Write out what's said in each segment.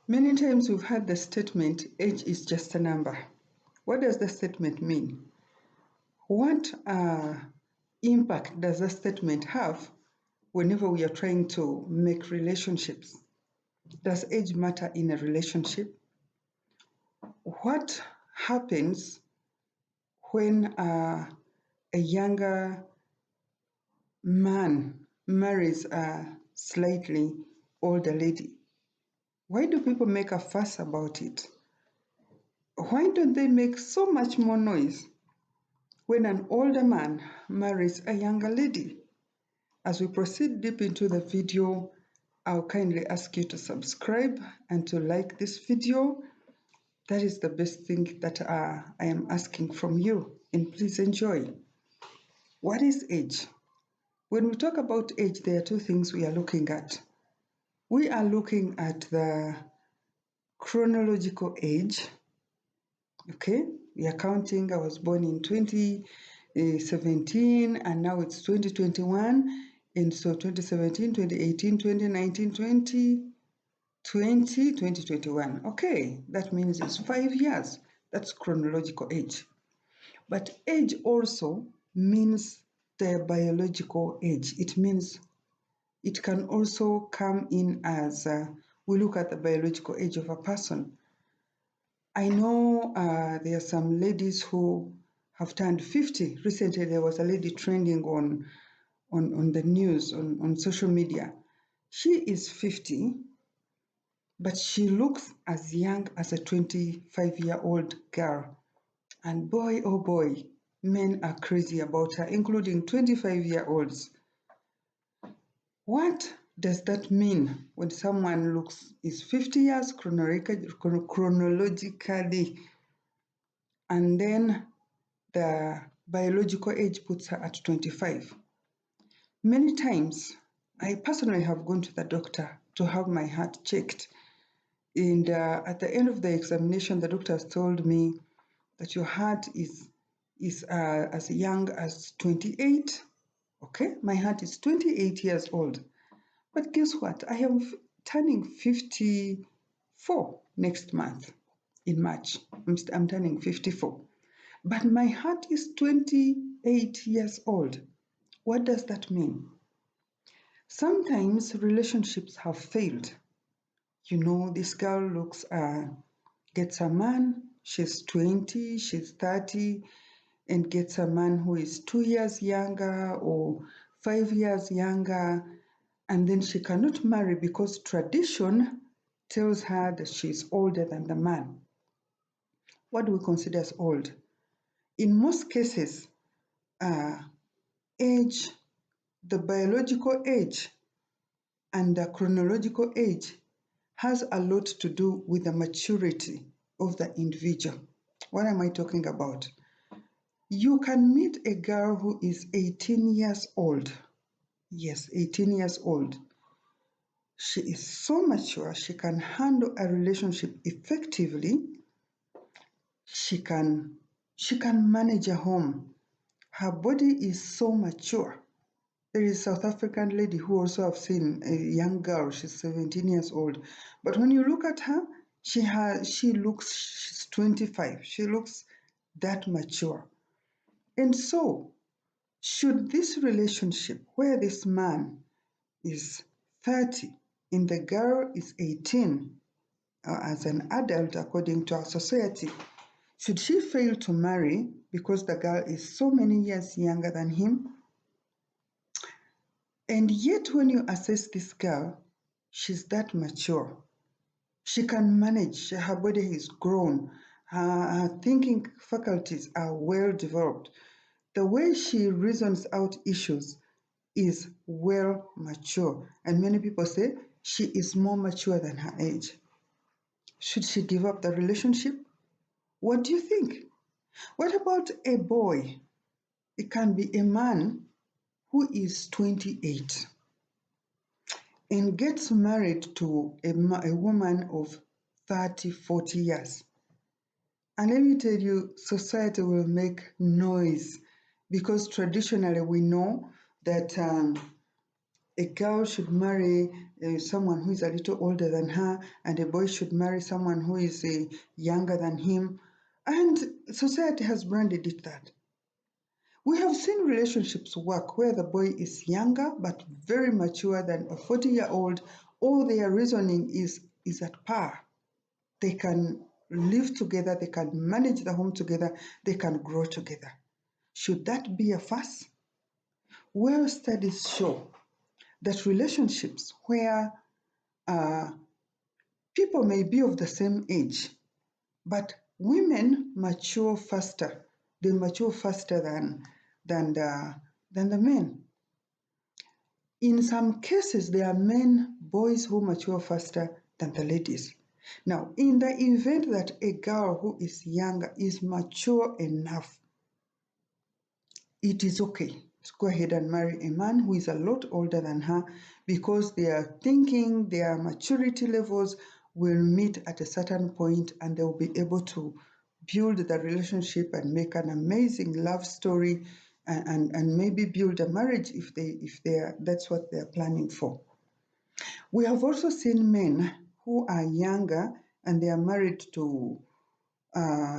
Many times we've heard the statement, age is just a number. What does the statement mean? What impact does the statement have whenever we are trying to make relationships? Does age matter in a relationship? What happens when a younger man marries a slightly older lady? Why do people make a fuss about it? Why don't they make so much more noise when an older man marries a younger lady? As we proceed deep into the video, I'll kindly ask you to subscribe and to like this video. That is the best thing that I am asking from you, and please enjoy. What is age? When we talk about age, there are two things we are looking at. We are looking at the chronological age. Okay, we are counting. I was born in 2017 and now it's 2021. And so 2017, 2018, 2019, 2020, 2021. Okay, that means it's 5 years. That's chronological age. But age also means the biological age. It means it can also come in as we look at the biological age of a person. I know there are some ladies who have turned 50. Recently, there was a lady trending on the news, on social media. She is 50, but she looks as young as a 25-year-old girl. And boy, oh boy, men are crazy about her, including 25-year-olds. What does that mean when someone is 50 years chronologically, and then the biological age puts her at 25? Many times, I personally have gone to the doctor to have my heart checked. And at the end of the examination, the doctor has told me that your heart is as young as 28. Okay, my heart is 28 years old. But guess what? I am turning 54 next month in March. I'm turning 54. But my heart is 28 years old. What does that mean? Sometimes relationships have failed. You know, this girl gets a man, she's 20, she's 30, and gets a man who is 2 years younger or 5 years younger, and then she cannot marry because tradition tells her that she's older than the man. What do we consider as old? In most cases, age, the biological age and the chronological age has a lot to do with the maturity of the individual. What am I talking about? You can meet a girl who is 18 years old. Yes, 18 years old. She is so mature, she can handle a relationship effectively. She can manage a home. Her body is so mature. There is a South African lady who also I've seen, a young girl, she's 17 years old. But when you look at her, she's 25. She looks that mature. And so, should this relationship where this man is 30 and the girl is 18, as an adult according to our society, should she fail to marry because the girl is so many years younger than him? And yet, when you assess this girl, she's that mature. She can manage, her body is grown, her thinking faculties are well developed. The way she reasons out issues is well mature. And many people say she is more mature than her age. Should she give up the relationship? What do you think? What about a boy? It can be a man who is 28 and gets married to a woman of 30, 40 years. And let me tell you, society will make noise because traditionally we know that A girl should marry someone who is a little older than her, and a boy should marry someone who is younger than him. And society has branded it that. We have seen relationships work where the boy is younger but very mature than a 40-year-old. All their reasoning is at par. They can live together, they can manage the home together, they can grow together. Should that be a fuss? Well, studies show that relationships where uh, people may be of the same age, but women mature faster. They mature faster than the men. In some cases, there are boys who mature faster than the ladies. Now, in the event that a girl who is younger is mature enough, it is okay to go ahead and marry a man who is a lot older than her, because their thinking, their maturity levels will meet at a certain point, and they will be able to build the relationship and make an amazing love story, and maybe build a marriage that's what they're planning for. We have also seen men who are younger and they are married to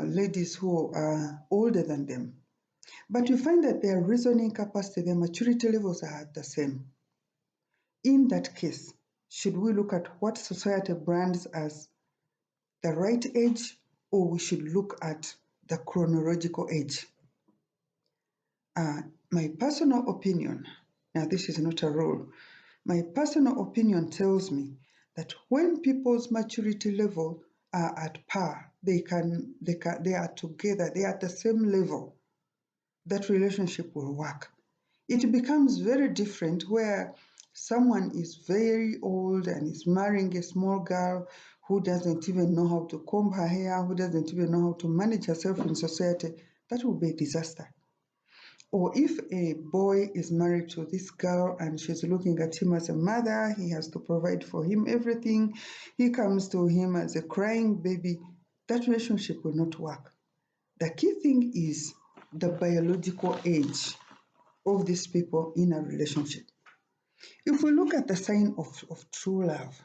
ladies who are older than them. But you find that their reasoning capacity, their maturity levels are the same. In that case, should we look at what society brands as the right age, or we should look at the chronological age? My personal opinion, now this is not a rule, my personal opinion tells me that when people's maturity level are at par, they are together, they are at the same level, that relationship will work. It becomes very different where someone is very old and is marrying a small girl who doesn't even know how to comb her hair, who doesn't even know how to manage herself in society. That will be a disaster. Or if a boy is married to this girl and she's looking at him as a mother, he has to provide for him everything, he comes to him as a crying baby, that relationship will not work. The key thing is the biological age of these people in a relationship. If we look at the sign of true love,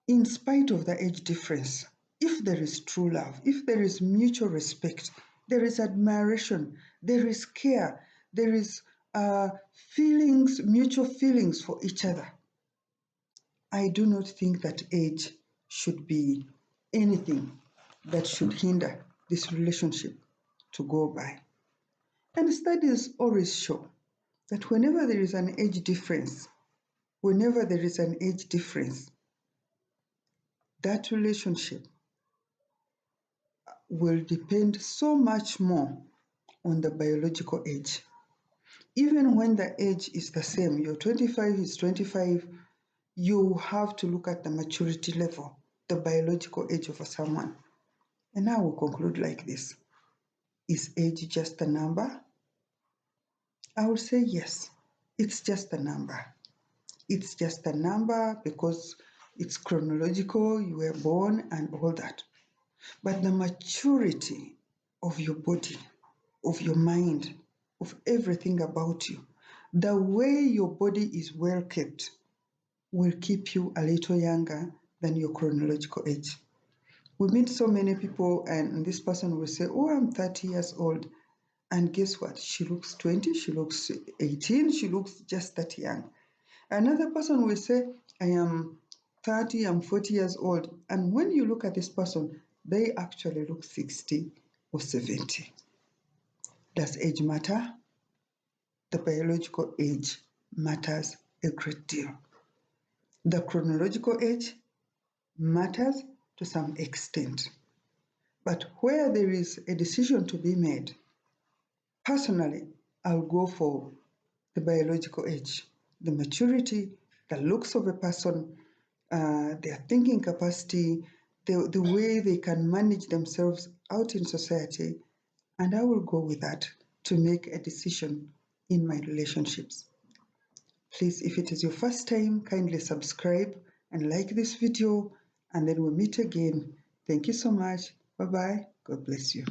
in spite of the age difference, if there is true love, if there is mutual respect, there is admiration, there is care, there is feelings, mutual feelings for each other, I do not think that age should be anything that should hinder this relationship to go by. And studies always show that whenever there is an age difference, that relationship will depend so much more on the biological age. Even when the age is the same, your 25 is 25, you have to look at the maturity level, the biological age of someone. And I will conclude like this. Is age just a number? I would say yes, it's just a number. It's just a number because it's chronological, you were born and all that. But the maturity of your body, of your mind, of everything about you, the way your body is well kept will keep you a little younger than your chronological age. We meet so many people and this person will say, oh, I'm 30 years old. And guess what? She looks 20, she looks 18, she looks just that young. Another person will say, I am 30, I'm 40 years old. And when you look at this person, they actually look 60 or 70. Does age matter? The biological age matters a great deal. The chronological age matters to some extent. But where there is a decision to be made, personally, I'll go for the biological age, the maturity, the looks of a person, their thinking capacity, the way they can manage themselves out in society, and I will go with that to make a decision in my relationships. Please, if it is your first time, kindly subscribe and like this video, and then we'll meet again. Thank you so much. Bye-bye. God bless you.